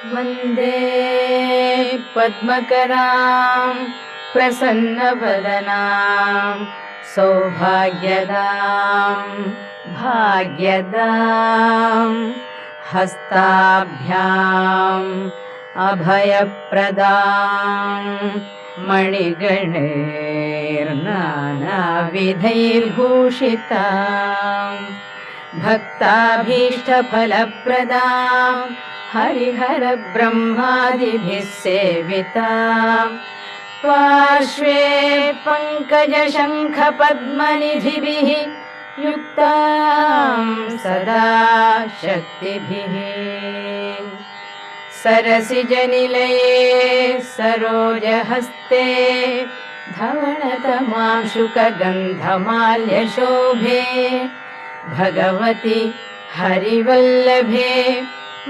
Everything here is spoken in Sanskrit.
वन्दे पद्मकरां प्रसन्नवदनां सौभाग्यदां भाग्यदां हस्ताभ्याम् अभयप्रदां मणिगणैर्नानाविधैर्भूषितां भक्ताभीष्टफलप्रदां हरिहरब्रह्मादिभिः सेवितां पार्श्वे पङ्कजशङ्खपद्मनिधिभिः युक्तां सदा शक्तिभिः सरसिजनिलये सरोजहस्ते धवळतमांशुकगन्धमाल्यशोभे भगवति हरिवल्लभे